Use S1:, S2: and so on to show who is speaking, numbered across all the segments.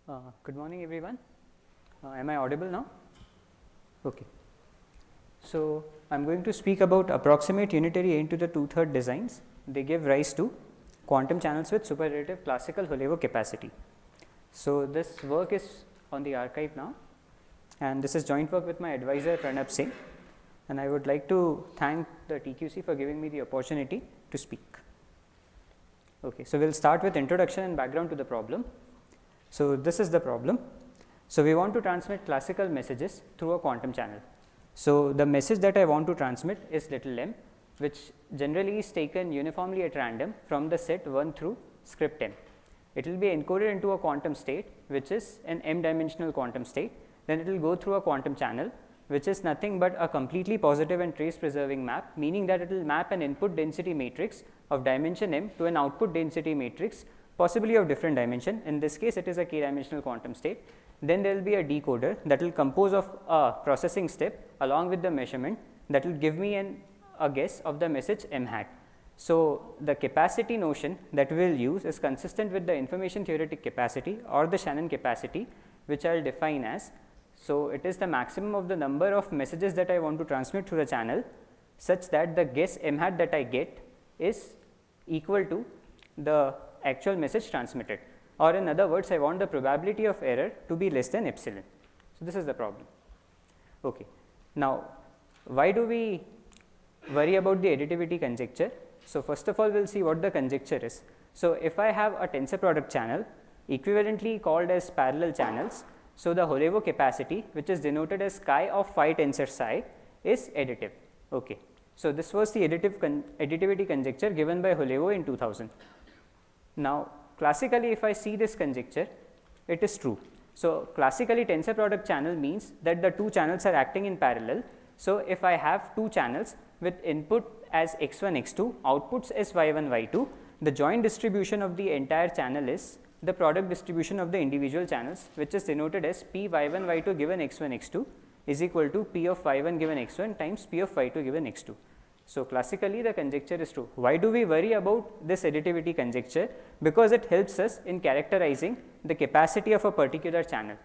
S1: Good morning everyone. Am I audible now? Okay. So, I am going to speak about approximate unitary a to the 2/3 designs. They give rise to quantum channels with super additive classical Holevo capacity. So, this work is on the archive now, and this is joint work with my advisor Pranab Singh, and I would like to thank the TQC for giving me the opportunity to speak. Okay. So, we will start with introduction and background to the problem. So, this is the problem. So, we want to transmit classical messages through a quantum channel. So, the message that I want to transmit is little m, which generally is taken uniformly at random from the set 1 through script m. It will be encoded into a quantum state, which is an m dimensional quantum state. Then it will go through a quantum channel, which is nothing but a completely positive and trace preserving map, meaning that it will map an input density matrix of dimension m to an output density matrix, possibly of different dimension. In this case, it is a k dimensional quantum state. Then there will be a decoder that will compose of a processing step along with the measurement that will give me a guess of the message m hat. So, the capacity notion that we will use is consistent with the information theoretic capacity or the Shannon capacity, which I will define as. So, it is the maximum of the number of messages that I want to transmit through the channel, such that the guess m hat that I get is equal to the actual message transmitted, or in other words, I want the probability of error to be less than epsilon. So, this is the problem. Okay. Now, why do we worry about the additivity conjecture? So, first of all, we will see what the conjecture is. So, if I have a tensor product channel equivalently called as parallel channels, so the Holevo capacity, which is denoted as chi of phi tensor psi, is additive. Okay. So, this was the additivity conjecture given by Holevo in 2000. Now, classically if I see this conjecture, it is true. So, classically tensor product channel means that the two channels are acting in parallel. So, if I have two channels with input as x1 x2, outputs as y1 y2, the joint distribution of the entire channel is the product distribution of the individual channels, which is denoted as p y1 y2 given x1 x2 is equal to p of y1 given x1 times p of y2 given x2. So, classically the conjecture is true. Why do we worry about this additivity conjecture? Because it helps us in characterizing the capacity of a particular channel.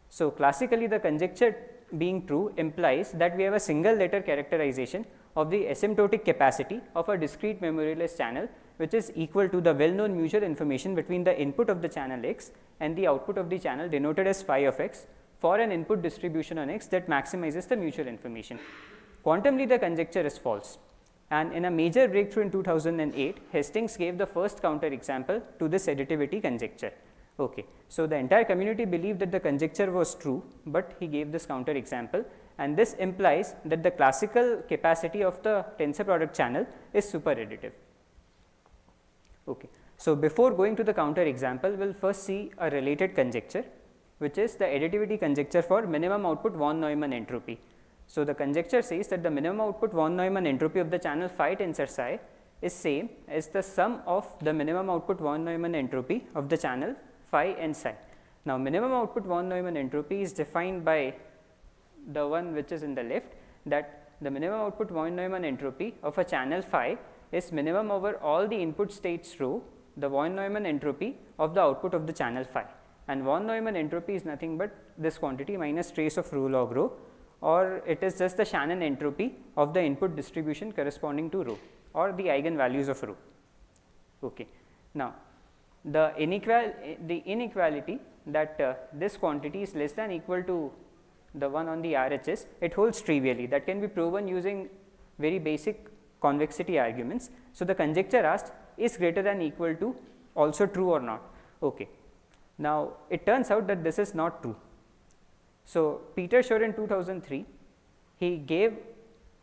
S1: So, classically the conjecture being true implies that we have a single letter characterization of the asymptotic capacity of a discrete memoryless channel, which is equal to the well known mutual information between the input of the channel x and the output of the channel denoted as phi of x for an input distribution on x that maximizes the mutual information. Quantumly the conjecture is false. And in a major breakthrough in 2008, Hastings gave the first counterexample to this additivity conjecture. Okay. So, the entire community believed that the conjecture was true, but he gave this counterexample, and this implies that the classical capacity of the tensor product channel is super additive. Okay. So, before going to the counterexample, we will first see a related conjecture, which is the additivity conjecture for minimum output von Neumann entropy. So, the conjecture says that the minimum output von Neumann entropy of the channel phi tensor psi is same as the sum of the minimum output von Neumann entropy of the channel phi and psi. Now, minimum output von Neumann entropy is defined by the one which is in the left, that the minimum output von Neumann entropy of a channel phi is minimum over all the input states rho, the von Neumann entropy of the output of the channel phi, and von Neumann entropy is nothing but this quantity minus trace of rho log rho, or it is just the Shannon entropy of the input distribution corresponding to rho, or the eigenvalues of rho. Okay. Now, the inequality that this quantity is less than equal to the one on the RHS, it holds trivially. That can be proven using very basic convexity arguments. So, the conjecture asked is greater than equal to also true or not. Okay. Now, it turns out that this is not true. So, Peter showed in 2003, he gave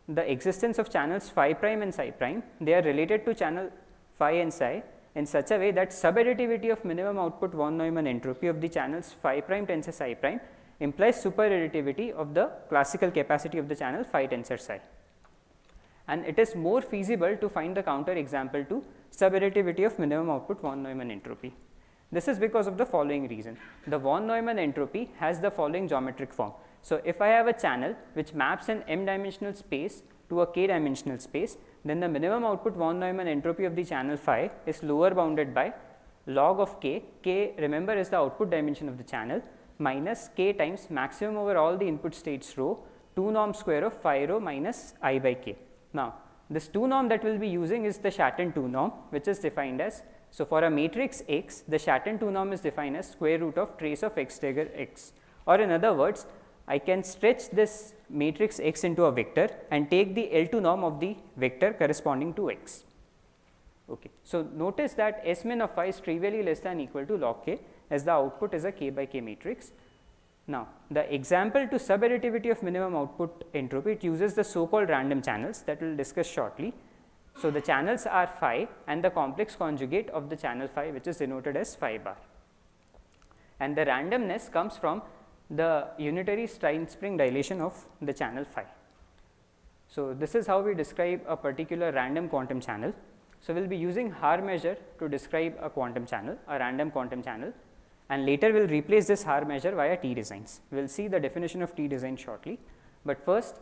S1: the existence of channels phi prime and psi prime. They are related to channel phi and psi in such a way that subadditivity of minimum output von Neumann entropy of the channels phi prime tensor psi prime implies superadditivity of the classical capacity of the channel phi tensor psi. And it is more feasible to find the counter example to subadditivity of minimum output von Neumann entropy. This is because of the following reason. The von Neumann entropy has the following geometric form. So, if I have a channel which maps an m dimensional space to a k dimensional space, then the minimum output von Neumann entropy of the channel phi is lower bounded by log of k remember is the output dimension of the channel, minus k times maximum over all the input states rho 2 norm square of phi rho minus I by k. Now, this 2 norm that we will be using is the Shatton 2 norm, which is defined as, so for a matrix X, the Shatton 2 norm is defined as square root of trace of X dagger X, or in other words, I can stretch this matrix X into a vector and take the L2 norm of the vector corresponding to X. Okay. So, notice that S min of phi is trivially less than equal to log k, as the output is a k by k matrix. Now, the example to sub-additivity of minimum output entropy, it uses the so called random channels that we will discuss shortly. So, the channels are phi and the complex conjugate of the channel phi, which is denoted as phi bar, and the randomness comes from the unitary strain spring dilation of the channel phi. So, this is how we describe a particular random quantum channel. So, we will be using Haar measure to describe a quantum channel, a random quantum channel, and later we will replace this Haar measure via T-designs. We will see the definition of T-design shortly, but first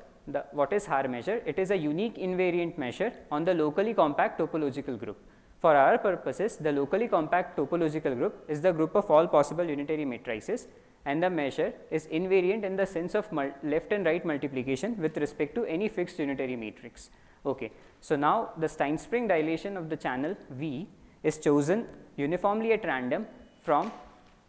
S1: what is Haar measure? It is a unique invariant measure on the locally compact topological group. For our purposes, the locally compact topological group is the group of all possible unitary matrices, and the measure is invariant in the sense of left and right multiplication with respect to any fixed unitary matrix. Okay. So, now the strain spring dilation of the channel V is chosen uniformly at random from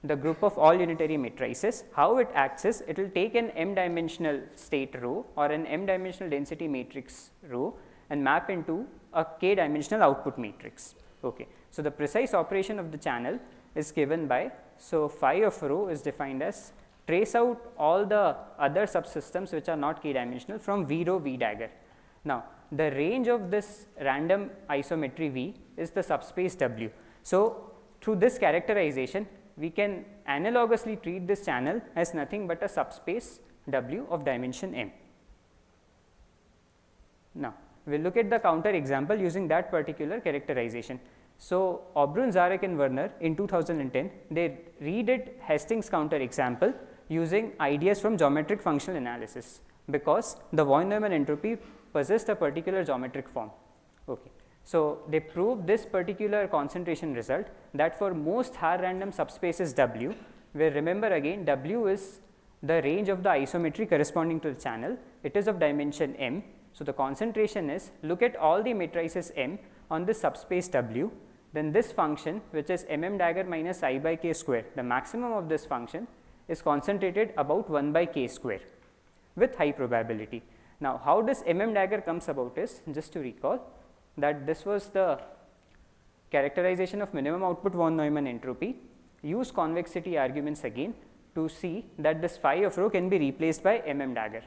S1: the group of all unitary matrices. How it acts is, it will take an m dimensional state rho or an m dimensional density matrix rho and map into a k dimensional output matrix. Okay. So, the precise operation of the channel is given by, so phi of rho is defined as trace out all the other subsystems which are not k dimensional from V rho V dagger. Now, the range of this random isometry V is the subspace W. So, through this characterization, we can analogously treat this channel as nothing but a subspace W of dimension m. Now, we will look at the counter example using that particular characterization. So, Obrun, Zarek and Werner in 2010, they redid Hastings counter example using ideas from geometric functional analysis, because the von Neumann entropy possessed a particular geometric form. Okay. So, they proved this particular concentration result, that for most Haar random subspaces W, where remember again W is the range of the isometry corresponding to the channel, it is of dimension m. So, the concentration is, look at all the matrices m on this subspace W, then this function which is mm dagger minus I by k square, the maximum of this function is concentrated about 1 by k square with high probability. Now, how this dagger comes about is, just to recall, that this was the characterization of minimum output von Neumann entropy. Use convexity arguments again to see that this phi of rho can be replaced by dagger,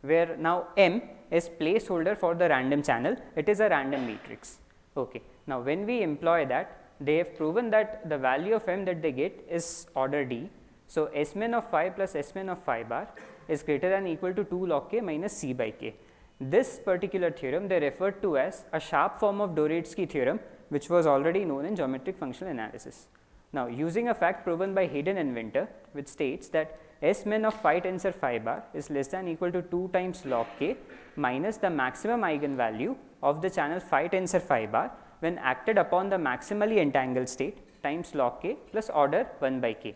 S1: where now m is placeholder for the random channel, it is a random matrix. Okay. Now, when we employ that, they have proven that the value of m that they get is order d. So, S min of phi plus S min of phi bar is greater than or equal to 2 log k minus C by k. This particular theorem they referred to as a sharp form of Doretsky theorem, which was already known in geometric functional analysis. Now, using a fact proven by Hayden and Winter, which states that S min of phi tensor phi bar is less than or equal to 2 times log k minus the maximum eigenvalue of the channel phi tensor phi bar when acted upon the maximally entangled state times log k plus order 1 by k.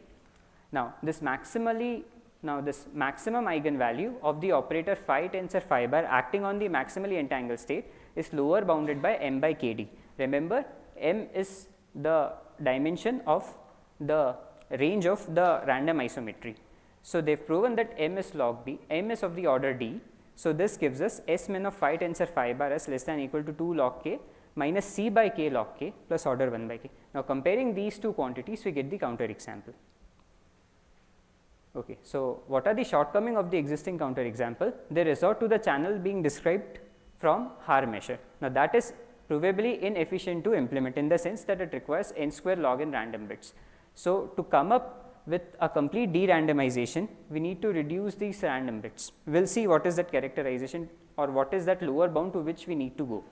S1: Now, this maximum eigenvalue of the operator phi tensor phi bar acting on the maximally entangled state is lower bounded by m by kd. Remember, m is the dimension of the range of the random isometry. So, they have proven that m is log d, m is of the order d. So, this gives us S min of phi tensor phi bar as less than or equal to 2 log k minus C by k log k plus order 1 by k. Now, comparing these two quantities, we get the counter example. Okay. So, what are the shortcomings of the existing counter example? They resort to the channel being described from Haar measure. Now, that is provably inefficient to implement in the sense that it requires n square log n random bits. So, to come up with a complete de-randomization, we need to reduce these random bits. We will see what is that characterization or what is that lower bound to which we need to go.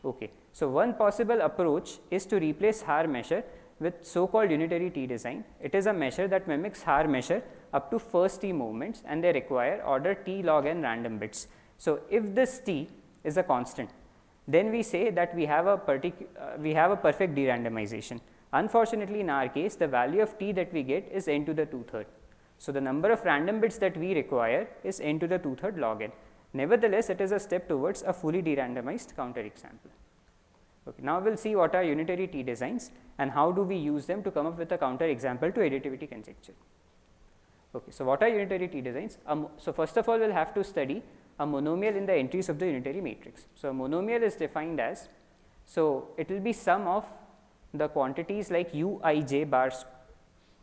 S1: Okay. So, one possible approach is to replace Haar measure with so called unitary T-design. It is a measure that mimics Haar measure up to first T movements, and they require order T log n random bits. So, if this T is a constant, then we say that we have a perfect derandomization. Unfortunately, in our case, the value of t that we get is n to the 2/3. So, the number of random bits that we require is n to the 2/3 log n. Nevertheless, it is a step towards a fully derandomized counterexample. Okay. Now, we will see what are unitary T-designs and how do we use them to come up with a counterexample to additivity conjecture. Okay. So, what are unitary T-designs? So, first of all, we will have to study a monomial in the entries of the unitary matrix. So, a monomial is defined as, so it will be sum of the quantities like uij bars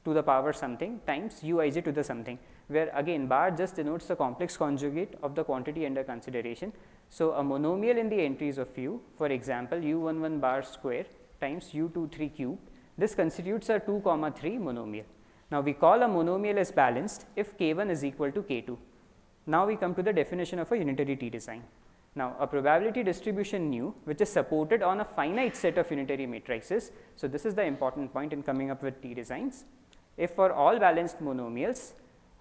S1: to the power something times uij to the something, where again bar just denotes the complex conjugate of the quantity under consideration. So, a monomial in the entries of u, for example, u11 bar square times u23 cube, this constitutes a 2, 3 monomial. Now, we call a monomial as balanced if k1 is equal to k2. Now, we come to the definition of a unitary T-design. Now, a probability distribution nu which is supported on a finite set of unitary matrices. So, this is the important point in coming up with T-designs. If for all balanced monomials,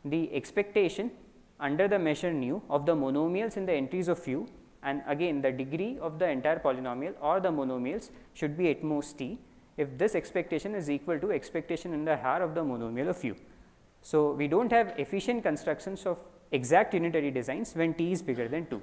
S1: the expectation under the measure nu of the monomials in the entries of u, and again the degree of the entire polynomial or the monomials should be at most t, if this expectation is equal to expectation in the R of the monomial of u. So, we do not have efficient constructions of exact unitary designs when t is bigger than 2.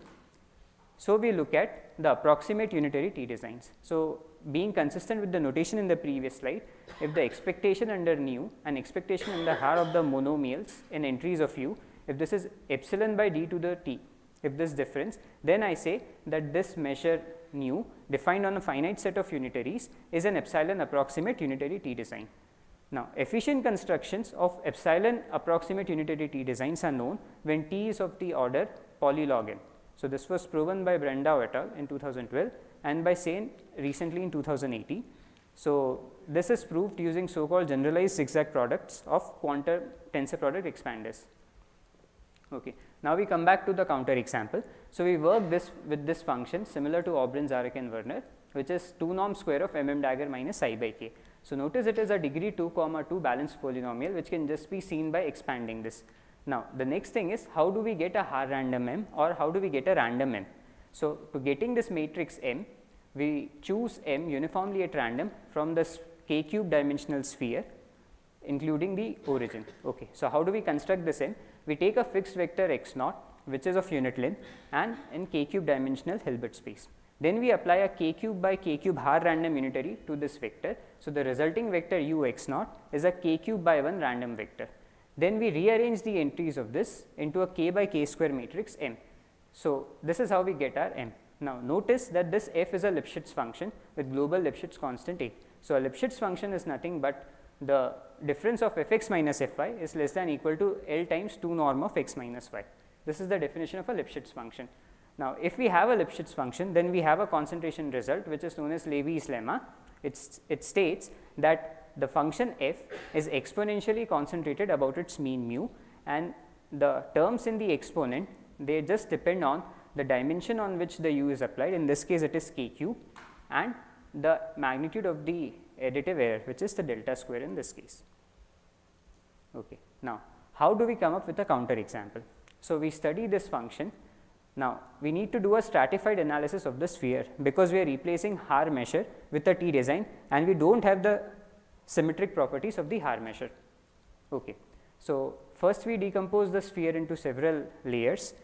S1: So, we look at the approximate unitary T-designs. So, being consistent with the notation in the previous slide, if the expectation under nu and expectation in the R of the monomials in entries of u, if this is epsilon by d to the t, if this difference, then I say that this measure nu defined on a finite set of unitaries is an epsilon approximate unitary T-design. Now, efficient constructions of epsilon approximate unitary T-designs are known when t is of the order polylog n. So, this was proven by Brandau et al. In 2012 and by Sen recently in 2018. So, this is proved using so called generalized zigzag products of quantum tensor product expanders. Okay. Now, we come back to the counter example. So, we work this with this function similar to Aubrin, Zarek and Werner, which is 2 norm square of dagger minus I by k. So, notice it is a degree 2, 2 balanced polynomial which can just be seen by expanding this. Now, the next thing is how do we get a R random m or how do we get a random m. So, to getting this matrix M, we choose M uniformly at random from the k cube dimensional sphere including the origin. Okay. So, how do we construct this M? We take a fixed vector x naught which is of unit length and in k cube dimensional Hilbert space. Then we apply a k cube by k cube R random unitary to this vector. So, the resulting vector u x naught is a k cube by 1 random vector. Then we rearrange the entries of this into a k by k square matrix M. So, this is how we get our M. Now, notice that this f is a Lipschitz function with global Lipschitz constant A. So, a Lipschitz function is nothing but the difference of f x minus f y is less than equal to L times 2 norm of x minus y. This is the definition of a Lipschitz function. Now, if we have a Lipschitz function, then we have a concentration result which is known as Levy's lemma. It states that the function f is exponentially concentrated about its mean mu, and the terms in the exponent, they just depend on the dimension on which the u is applied. In this case, it is k cube, and the magnitude of the additive error, which is the delta square in this case. Okay. Now, how do we come up with a counter example? So, we study this function. Now, we need to do a stratified analysis of the sphere because we are replacing R measure with a T design and we do not have the symmetric properties of the R measure. Okay. So, first we decompose the sphere into several layers,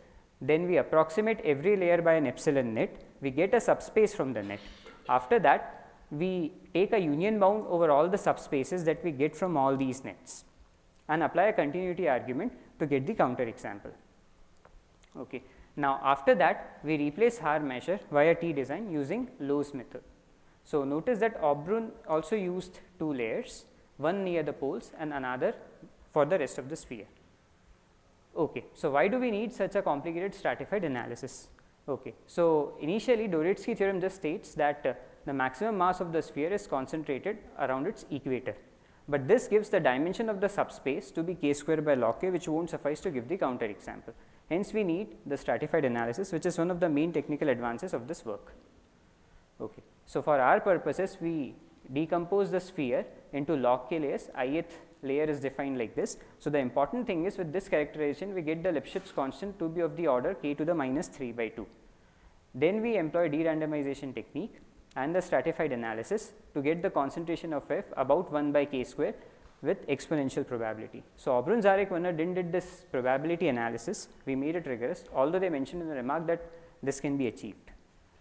S1: then we approximate every layer by an epsilon net, we get a subspace from the net. After that, we take a union bound over all the subspaces that we get from all these nets and apply a continuity argument to get the counter example. Okay. Now, after that, we replace R measure via T design using Lowe's method. So, notice that Aubrin also used 2 layers, one near the poles and another for the rest of the sphere. Okay. So, why do we need such a complicated stratified analysis? Okay. So, initially Doritsky theorem just states that the maximum mass of the sphere is concentrated around its equator, but this gives the dimension of the subspace to be k square by log k, which will not suffice to give the counter example. Hence, we need the stratified analysis, which is one of the main technical advances of this work. Okay. So, for our purposes, we decompose the sphere into log k layers. Ith layer is defined like this. So, the important thing is with this characterization, we get the Lipschitz constant to be of the order k to the minus 3 by 2. Then we employ derandomization technique and the stratified analysis to get the concentration of f about 1 by k square with exponential probability. So, Obrun, Zarek, Werner did this probability analysis, we made it rigorous, although they mentioned in the remark that this can be achieved.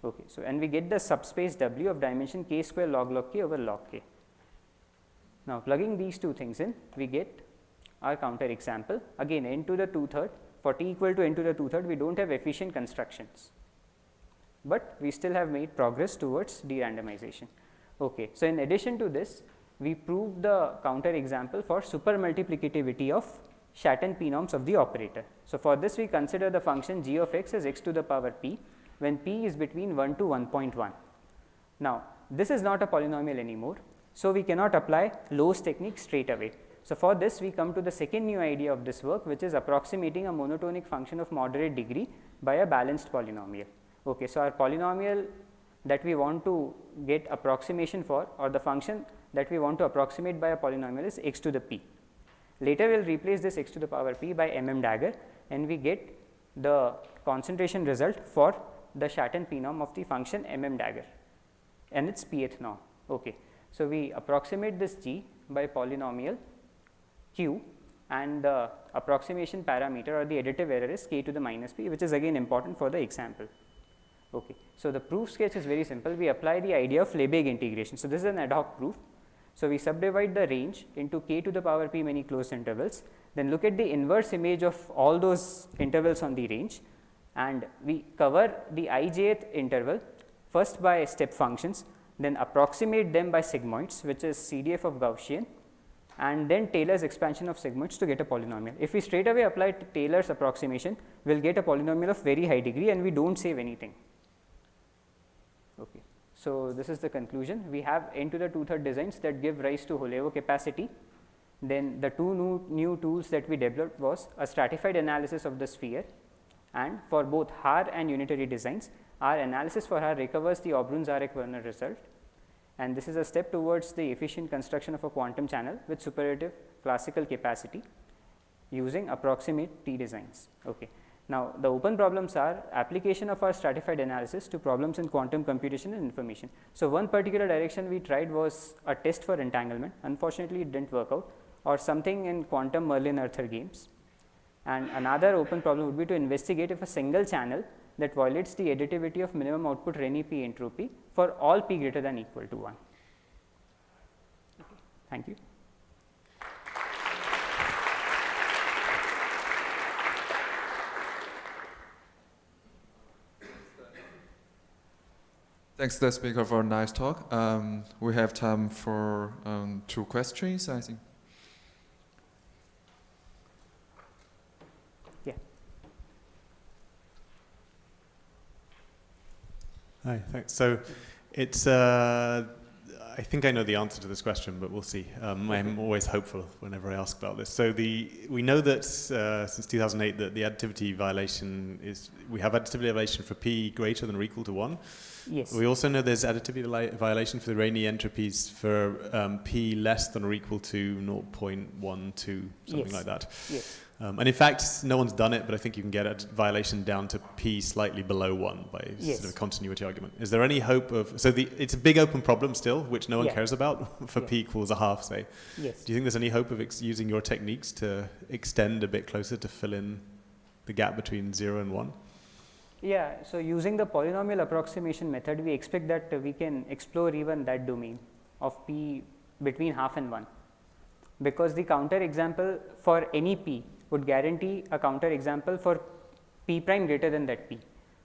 S1: Okay. So, and we get the subspace W of dimension k square log k over log k. Now, plugging these two things in, we get our counter example. Again, n to the 2/3, for t equal to n to the 2/3, we do not have efficient constructions, but we still have made progress towards de-randomization. Okay. So, in addition to this, we proved the counter example for super-multiplicativity of Schatten p-norms of the operator. So, for this we consider the function g of x as x to the power p when p is between 1 to 1.1. Now, this is not a polynomial anymore. So, we cannot apply Lowe's technique straight away. So, for this we come to the second new idea of this work, which is approximating a monotonic function of moderate degree by a balanced polynomial. Okay. So, our polynomial that we want to get approximation for, or the function that we want to approximate by a polynomial, is x to the p. Later we will replace this x to the power p by dagger, and we get the concentration result for the Schatten p-norm of the function dagger, and its pth norm. Okay. So, we approximate this g by polynomial q, and the approximation parameter or the additive error is k to the minus p, which is again important for the example. Okay. So, the proof sketch is very simple. We apply the idea of Lebesgue integration. So, this is an ad hoc proof. So, we subdivide the range into k to the power p many closed intervals, then look at the inverse image of all those intervals on the range, and we cover the ijth interval first by step functions, then approximate them by sigmoids, which is CDF of Gaussian, and then Taylor's expansion of sigmoids to get a polynomial. If we straight away apply Taylor's approximation, we will get a polynomial of very high degree and we do not save anything. Okay. So, this is the conclusion. We have n to the 2/3 designs that give rise to Holevo capacity. Then the two new tools that we developed was a stratified analysis of the sphere, and for both Haar and Unitary designs, our analysis for Haar recovers the Obrun-Zarek-Werner result, and this is a step towards the efficient construction of a quantum channel with superlative classical capacity using approximate T-designs. Okay. Now, the open problems are application of our stratified analysis to problems in quantum computation and information. So, one particular direction we tried was a test for entanglement. Unfortunately, it did not work out, or something in quantum Merlin-Arthur games. And another open problem would be to investigate if a single channel that violates the additivity of minimum output Renyi p entropy for all p greater than equal to 1. Okay. Thank you.
S2: Thanks to the speaker for a nice talk. We have time for 2 questions, I think.
S1: Yeah.
S3: Hi, thanks. So it's, I think I know the answer to this question, but we'll see. I'm always hopeful whenever I ask about this. So we know that since 2008 that the additivity violation is, we have additivity violation for p greater than or equal to 1.
S1: Yes.
S3: We also know there's additivity violation for the Renyi entropies for p less than or equal to 0.12, something like that.
S1: Yes.
S3: And in fact, no one's done it, but I think you can get a violation down to p slightly below 1 by sort of a continuity argument. Is there any hope of, so it's a big open problem still, which no one cares about, for p equals a half, say.
S1: Yes.
S3: Do you think there's any hope of using your techniques to extend a bit closer to fill in the gap between 0 and 1?
S1: Yeah, so using the polynomial approximation method, we expect that we can explore even that domain of p between half and 1, because the counter example for any p would guarantee a counter example for p prime greater than that p.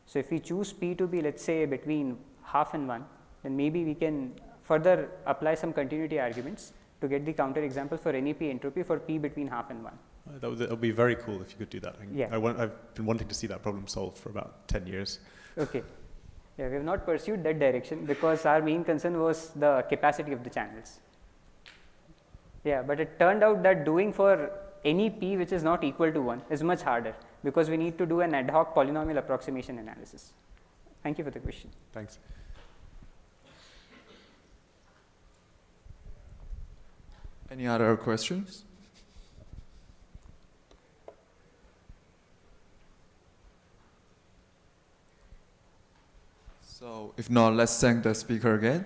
S1: So, if we choose p to be, let us say, between half and 1, then maybe we can further apply some continuity arguments to get the counter example for any p entropy for p between half and 1.
S3: That would be very cool if you could do that.
S1: Yeah.
S3: I've been wanting to see that problem solved for about 10 years.
S1: Okay. Yeah, we have not pursued that direction because our main concern was the capacity of the channels. Yeah, but it turned out that doing for any p which is not equal to 1 is much harder, because we need to do an ad hoc polynomial approximation analysis. Thank you for the question.
S3: Thanks.
S2: Any other questions? So if not, let's thank the speaker again.